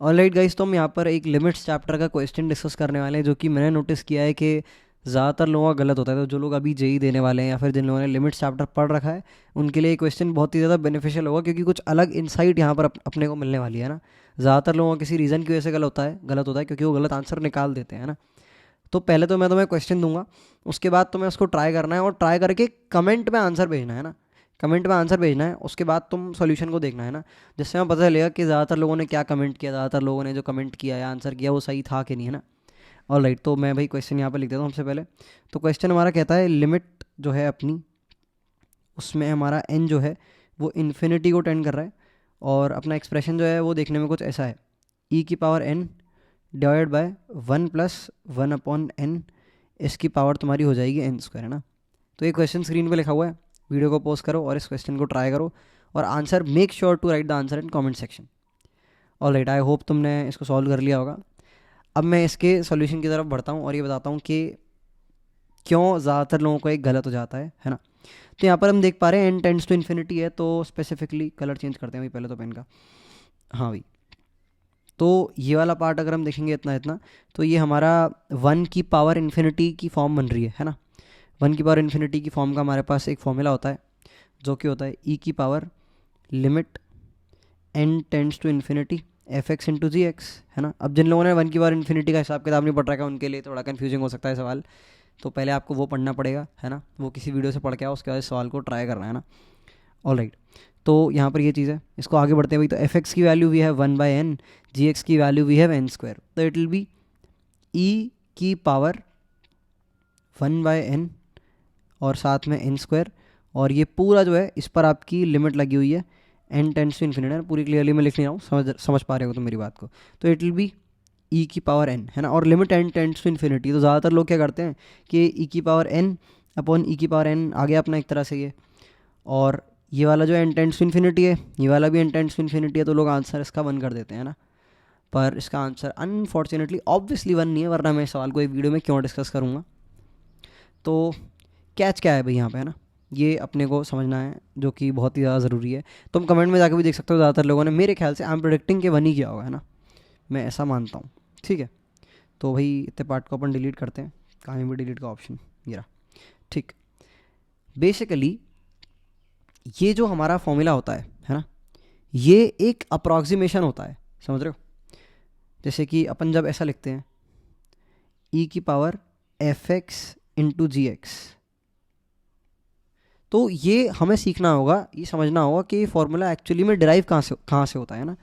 Alright guys, तो हम यहाँ पर एक लिमिट्स चैप्टर का क्वेश्चन डिस्कस करने वाले हैं, जो कि मैंने नोटिस किया है कि ज़्यादातर लोगों का गलत होता है। तो जो लोग अभी जेई देने वाले हैं या फिर जिन लोगों ने लिमिट्स चैप्टर पढ़ रखा है, उनके लिए ये क्वेश्चन बहुत ही ज़्यादा बेनिफिशियल होगा, क्योंकि कुछ अलग इंसाइट यहाँ पर अपने को मिलने वाली है ना। ज़्यादातर लोगों का किसी रीज़न की वजह से गलत होता है क्योंकि वो गलत आंसर निकाल देते हैं ना। तो पहले तो मैं तुम्हें क्वेश्चन दूंगा, उसके बाद तुम्हें उसको ट्राई करना है और ट्राई करके कमेंट में आंसर भेजना है ना। कमेंट में आंसर भेजना है, उसके बाद तुम सॉल्यूशन को देखना है ना। जिससे हमें पता चलेगा कि ज़्यादातर लोगों ने क्या कमेंट किया, ज़्यादातर लोगों ने जो कमेंट किया या आंसर किया वो सही था कि नहीं, है ना। ऑलराइट, तो मैं भाई क्वेश्चन यहाँ पर लिख देता हूँ सबसे पहले। तो क्वेश्चन हमारा कहता है लिमिट जो है अपनी, उसमें हमारा एन जो है वो इन्फिनिटी को टेंड कर रहा है, और अपना एक्सप्रेशन जो है वो देखने में कुछ ऐसा है, ई की power N divide by 1+1/n, इसकी पावर तुम्हारी हो जाएगी एन स्क्वायर, है ना। तो ये क्वेश्चन स्क्रीन पे लिखा हुआ है, वीडियो को पॉज करो और इस क्वेश्चन को ट्राई करो, और answer make sure to write the answer in comment section. Alright, I hope तुमने इसको सॉल्व कर लिया होगा। अब मैं इसके सॉल्यूशन की तरफ बढ़ता हूँ और ये बताता हूँ कि क्यों ज़्यादातर लोगों को एक गलत हो जाता है ना। तो यहाँ पर हम देख पा रहे हैं एन टेंड्स टू इन्फिनिटी है, तो स्पेसिफिकली कलर चेंज करते हैं भाई पहले तो पेन का। हाँ भाई, तो ये वाला पार्ट अगर हम देखेंगे इतना इतना, तो ये हमारा 1 की पावर इन्फिनिटी की फॉर्म बन रही है ना। 1 की पावर इन्फिनिटी की फॉर्म का हमारे पास एक फॉर्मूला होता है, जो कि होता है ई की power limit n tends to infinity f x into g x, है ना। अब जिन लोगों ने 1 की पावर इन्फिनिटी का हिसाब किताब नहीं पढ़ रखा है, उनके लिए थोड़ा कन्फ्यूजिंग हो सकता है सवाल। तो पहले आपको वो पढ़ना पड़ेगा, है ना। वो किसी वीडियो से पढ़ के आओ, उसके बाद इस सवाल को ट्राई करना है ना। ऑलराइट, तो यहाँ पर ये चीज़ है, इसको आगे बढ़ते हैं भाई। तो एफ एक्स की वैल्यू वी है 1/n, जी एक्स की वैल्यू वी है एन स्क्वायर, तो इट विल बी ई की पावर 1/n और साथ में एन स्क्वायर, और ये पूरा जो है इस पर आपकी लिमिट लगी हुई है एन टेंड्स टू इन्फिनिटी, है ना। पूरी क्लियरली मैं लिख नहीं रहा हूँ, समझ पा रहे हो तुम मेरी बात को। तो इट विल बी ई की पावर एन, है ना, और limit n tends to infinity. तो ज़्यादातर लोग क्या करते हैं कि ई की पावर एन अपॉन ई की पावर एन आ गया अपना एक तरह से ये, और ये वाला जो एन टेंड्स टू इन्फिनिटी है, ये वाला भी एन टेंड्स टू इन्फिनिटी है, तो लोग आंसर इसका 1 कर देते हैं ना। पर इसका आंसर अनफॉर्चुनेटली ऑब्वियसली 1 नहीं है, वरना मैं इस सवाल को एक वीडियो में क्यों डिस्कस करूँगा। तो कैच क्या है भाई यहाँ पे, है ना, ये अपने को समझना है, जो कि बहुत ही ज़्यादा ज़रूरी है। तुम कमेंट में जाकर भी देख सकते हो, ज़्यादातर लोगों ने मेरे ख्याल से आई एम प्रोडिक्टिंग के 1 ही किया होगा, है ना। मैं ऐसा मानता हूँ, ठीक है। तो भाई इतने पार्ट को अपन डिलीट करते हैं, कहीं भी डिलीट का ऑप्शन ये रहा, ठीक। बेसिकली ये जो हमारा फॉर्मूला होता है ना, ये एक अप्रॉक्सीमेशन होता है, समझ रहे हो। जैसे कि अपन जब ऐसा लिखते हैं ई की power F x into g x, तो ये हमें सीखना होगा, ये समझना होगा कि ये फॉर्मूला एक्चुअली में डिराइव कहाँ से होता है ना।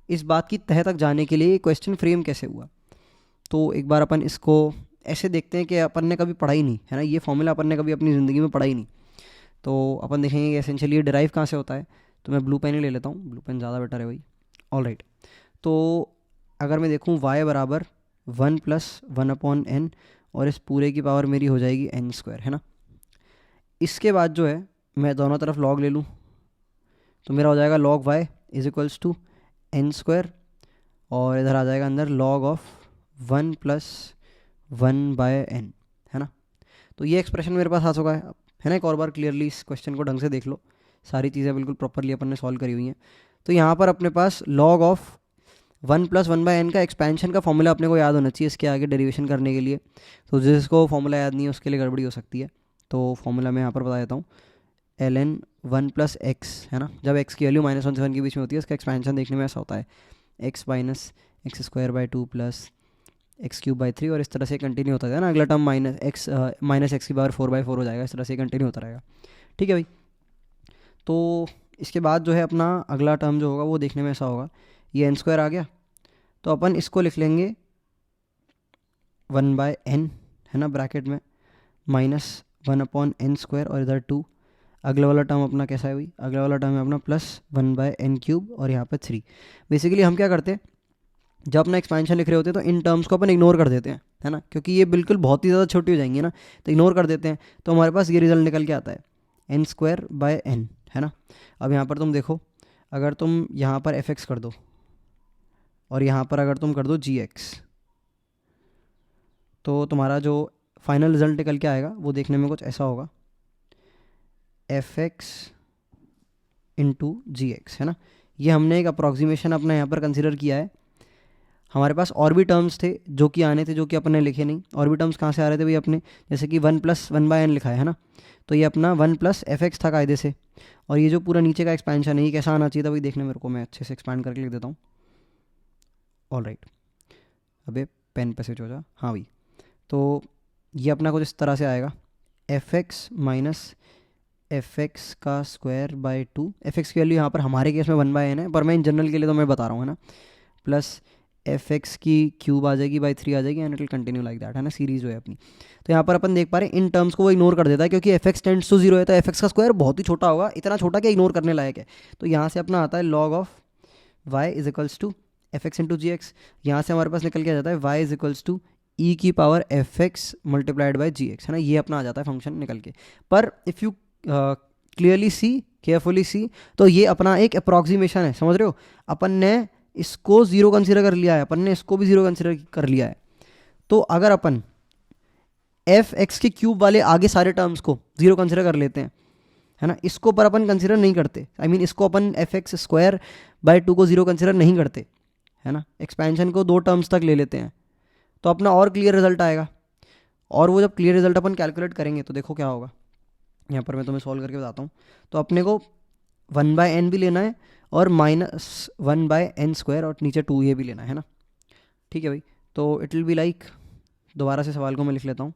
इस बात की तह तक जाने के लिए क्वेश्चन फ्रेम कैसे हुआ, तो एक बार अपन इसको ऐसे देखते हैं कि अपन ने कभी पढ़ा ही नहीं, है ना, ये फॉर्मूला अपन ने कभी अपनी ज़िंदगी में पढ़ा ही नहीं। तो अपन देखेंगे कि एसेंशियली ये डिराइव कहाँ से होता है। तो मैं ब्लू पेन ही ले लेता हूँ, ब्लू पेन ज़्यादा बेटर है भाई। ऑलराइट, तो अगर मैं देखूँ y बराबर 1+1/n, और इस पूरे की पावर मेरी हो जाएगी एन स्क्वायर, है ना। इसके बाद जो है मैं दोनों तरफ लॉग ले लूँ, तो मेरा हो जाएगा log y is equals to n square, और इधर आ जाएगा अंदर log ऑफ 1+1/n, है ना। तो ये एक्सप्रेशन मेरे पास आ चुका है ना। एक और बार क्लियरली इस क्वेश्चन को ढंग से देख लो, सारी चीज़ें बिल्कुल प्रॉपरली अपन ने सॉल्व करी हुई हैं। तो यहाँ पर अपने पास log ऑफ 1+1/n का एक्सपेंशन का फॉर्मूला अपने को याद होना चाहिए इसके आगे डेरिवेशन करने के लिए। तो जिसको फॉर्मूला याद नहीं है उसके लिए गड़बड़ी हो सकती है। तो फॉर्मूला मैं यहाँ पर बता देता हूँ, ln 1+x, है ना। जब x की वैल्यू -1 से 1 के बीच में होती है, इसका एक्सपेंशन देखने में ऐसा होता है x minus x² plus x³ और इस तरह से कंटिन्यू होता है ना। अगला टर्म -x की पावर 4/4 हो जाएगा, इस तरह से कंटिन्यू होता रहेगा, ठीक है भाई। तो इसके बाद जो है अपना अगला टर्म जो होगा वो देखने में ऐसा होगा, ये एन स्क्वायर आ गया, तो अपन इसको लिख लेंगे 1/n, है ना, ब्रैकेट में -1/n² और इधर 2। अगला वाला टर्म अपना कैसा है भाई, अगला वाला टर्म है अपना +1/n³ और यहाँ पे 3। बेसिकली हम क्या करते हैं, जब अपना एक्सपेंशन लिख रहे होते हैं तो इन टर्म्स को अपन इग्नोर कर देते हैं, है ना, क्योंकि ये बिल्कुल बहुत ही ज़्यादा छोटी हो जाएंगी ना, तो इग्नोर कर देते हैं। तो हमारे पास ये रिजल्ट निकल के आता है n²/n, है ना। अब यहाँ पर तुम देखो, अगर तुम यहाँ पर एफ एक्स कर दो और यहाँ पर अगर तुम कर दो जी एक्स, तो तुम्हारा जो फाइनल रिजल्ट निकल के आएगा वो देखने में कुछ ऐसा होगा, F x into g x, है ना। ये हमने एक अप्रॉक्सीमेशन अपना यहाँ पर कंसिडर किया है हमारे पास और भी टर्म्स थे जो कि आने थे, जो कि अपन ने लिखे नहीं। और भी टर्म्स कहाँ से आ रहे थे भाई अपने, जैसे कि 1+1/n लिखा है ना, तो ये अपना 1+fx था कायदे से। और ये जो पूरा नीचे का एक्सपेंशन है ये कैसा आना चाहिए था भाई, देखने मेरे को, मैं अच्छे से एक्सपांड करके लिख देता हूँ। ऑल राइट, अबे पेन पे स्विच हो जा, हाँ भाई। तो ये अपना कुछ इस तरह से आएगा, fx माइनस fx का स्क्वायर बाय 2। fx की वैल्यू यहाँ पर हमारे केस में 1/n है, पर मैं इन जनरल के लिए तो मैं बता रहा हूँ, है ना, प्लस fx की क्यूब आ जाएगी बाय 3 आ जाएगी, and it will continue like that, है ना, सीरीज जो है अपनी। तो यहाँ पर अपन देख पा रहे हैं इन टर्म्स को वो इग्नोर कर देता है, क्योंकि fx टेंड्स टू 0 है, तो fx का स्क्वायर बहुत ही छोटा होगा, इतना छोटा कि इग्नोर करने लायक है। तो यहाँ से अपना आता है log of y is equals to fx into g x. यहाँ से हमारे पास निकल के आ जाता है y is equals to e की power fx multiplied by g x, है ना, ये अपना आ जाता है फंक्शन निकल के। पर if you clearly see, carefully see, तो ये अपना एक अप्रॉक्सीमेशन है, समझ रहे हो। अपन ने इसको 0 कंसिडर कर लिया है, अपन ने इसको भी 0 कंसिडर कर लिया है। तो अगर अपन fx के क्यूब वाले आगे सारे टर्म्स को 0 कंसिडर कर लेते हैं, है ना, इसको पर अपन कंसिडर नहीं करते, आई मीन इसको अपन fx स्क्वायर बाय 2 को 0 कंसिडर नहीं करते, है ना, एक्सपेंशन को 2 टर्म्स तक ले लेते हैं, तो अपना और क्लियर रिजल्ट आएगा। और वो जब क्लियर रिजल्ट अपन कैलकुलेट करेंगे तो देखो क्या होगा, यहाँ पर मैं तुम्हें सॉल्व करके बताता हूँ। तो अपने को 1/n भी लेना है और -1/n² और नीचे 2 ये भी लेना है ना, ठीक है भाई। तो इट विल बी लाइक, दोबारा से सवाल को मैं लिख लेता हूँ,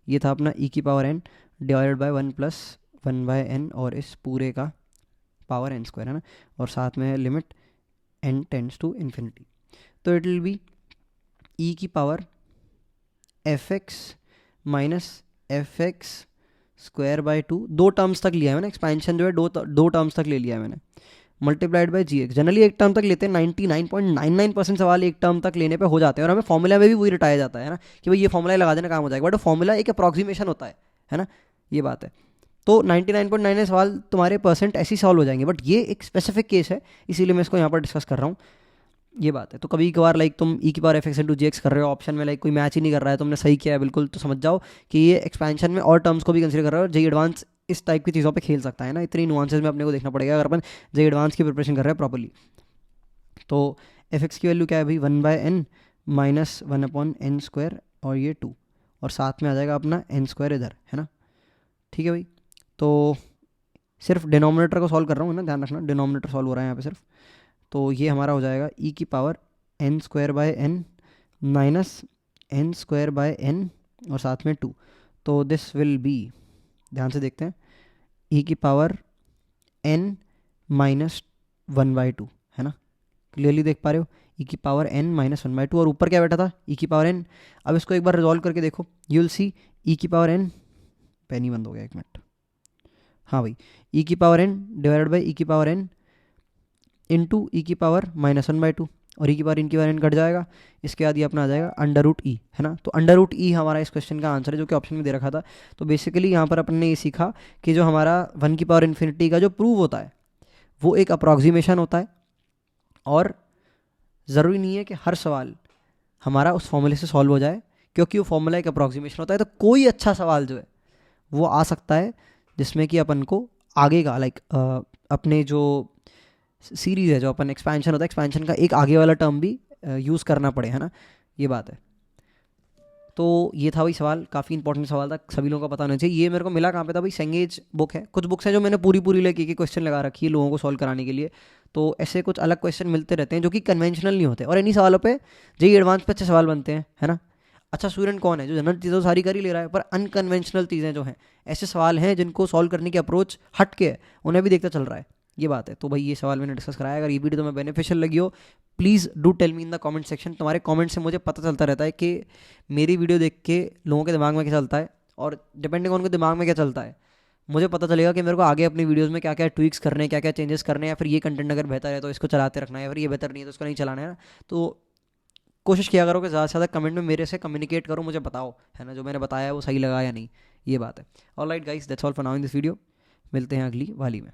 ये था अपना e की power n divided by 1+1/n और इस पूरे का पावर n², है ना, और साथ में है limit n tends to infinity. तो इट विल बी e की power fx minus fx square by 2, 2 terms तक लिया है मैंने, एक्सपेंशन जो है दो टर्म्स तक ले लिया है मैंने, multiplied by g x. Generally एक टर्म तक लेते हैं, 99.99% सवाल एक टर्म तक लेने पे हो जाते हैं, और हमें फॉर्मूला में भी वही रटाया जाता है ना, कि भाई ये फॉर्मूला लगा देना काम हो जाएगा, बट फॉर्मूला एक अप्रॉक्सीमेशन होता है ना, ये बात है। तो 99.99 सवाल तुम्हारे परसेंट ऐसे ही सॉल्व हो जाएंगे, बट ये एक स्पेसिफिक केस है, इसीलिए मैं इसको यहाँ पर डिस्कस कर रहा हूँ, ये बात है। तो कभी कभार लाइक तुम e की power fx into g x कर रहे हो, ऑप्शन में लाइक कोई मैच ही नहीं कर रहा है, तुमने सही किया है बिल्कुल, तो समझ जाओ कि ये एक्सपेंशन में और टर्म्स को भी कंसिडर कर रहा है, और जेई एडवांस इस टाइप की चीज़ों पे खेल सकता है ना, इतनी नुआंसेस में अपने को देखना पड़ेगा अगर अपन जेई एडवांस की प्रिपरेशन कर रहे हैं प्रॉपर्ली। तो fx की वैल्यू क्या है भाई, 1/n माइनस 1/n², और ये 2, और साथ में आ जाएगा अपना n² इधर, है ना, ठीक है भाई। तो सिर्फ डिनोमिनेटर को सॉल्व कर रहा हूँ ना, ध्यान रखना डिनोमिनेटर सॉल्व हो रहा है यहाँ पे सिर्फ। तो ये हमारा हो जाएगा e की पावर n² माइनस n² और साथ में 2, तो दिस विल बी, ध्यान से देखते हैं, e की पावर n माइनस 1/2, है ना, क्लियरली देख पा रहे हो, e की पावर n माइनस 1/2, और ऊपर क्या बैठा था e की पावर n। अब इसको एक बार रिजॉल्व करके देखो, यू विल सी e की पावर n, पेन ही बंद हो गया, एक मिनट, हाँ भाई, e की power n divided by e की पावर n इंटू ई की पावर -1/2, और ई की पावर इनकी पावर n कट जाएगा, इसके बाद ये अपना आ जाएगा √e, है ना। तो √e हमारा इस क्वेश्चन का आंसर है, जो कि ऑप्शन में दे रखा था। तो बेसिकली यहाँ पर अपन ने ये सीखा कि जो हमारा 1 की पावर इन्फिनिटी का जो प्रूव होता है वो एक अप्रॉक्सीमेशन होता है, और ज़रूरी नहीं है कि हर सवाल हमारा उस फॉर्मूले से सॉल्व हो जाए, क्योंकि वो फॉर्मूला एक अप्रॉक्सीमेशन होता है। तो कोई अच्छा सवाल जो है वो आ सकता है जिसमें कि अपन को आगे का लाइक अपने जो सीरीज़ है, जो अपन एक्सपेंशन होता है, एक्सपेंशन का एक आगे वाला टर्म भी यूज़ करना पड़े, है ना, ये बात है। तो ये था भाई सवाल, काफ़ी इंपॉर्टेंट सवाल था, सभी लोगों को पता होना चाहिए। ये मेरे को मिला कहाँ पे था भाई, सेंगेज बुक है, कुछ बुक्स हैं जो मैंने पूरी लेके के क्वेश्चन लगा रखी है लोगों को सॉल्व कराने के लिए। तो ऐसे कुछ अलग क्वेश्चन मिलते रहते हैं जो कि कन्वेंशनल नहीं होते, और इन्हीं सवालों पे जेईई एडवांस पे अच्छे सवाल बनते हैं, है ना। अच्छा स्टूडेंट कौन है जो जनरल चीज़ें तो सारी कर ही ले रहा है, पर अनकन्वेंशनल चीज़ें जो हैं, ऐसे सवाल हैं जिनको सॉल्व करने की अप्रोच हट के है, उन्हें भी देखता चल रहा है, ये बात है। तो भाई ये सवाल मैंने डिस्कस कराया। अगर ये वीडियो तुम्हें बेनिफिशियल लगी हो, please do tell me in the comment section. तुम्हारे कमेंट से मुझे पता चलता रहता है कि मेरी वीडियो देख के लोगों के दिमाग में क्या चलता है, और डिपेंडिंग ऑन के दिमाग में क्या चलता है, मुझे पता चलेगा कि मेरे को आगे अपनी वीडियोज़ में क्या क्या ट्वीक्स करने हैं, क्या क्या चेंजेस करने हैं, या फिर ये कंटेंट अगर बेहतर है तो इसको चलाते रखना है, या फिर ये बेहतर नहीं है तो इसको नहीं चलाना है ना। तो कोशिश किया करो कि ज़्यादा से ज़्यादा कमेंट में मेरे से कम्युनिकेट करो, मुझे बताओ, है ना, जो मैंने बताया है वो सही लगा या नहीं, ये बात है। Alright guys, that's all for now in this video, मिलते हैं अगली वाली में।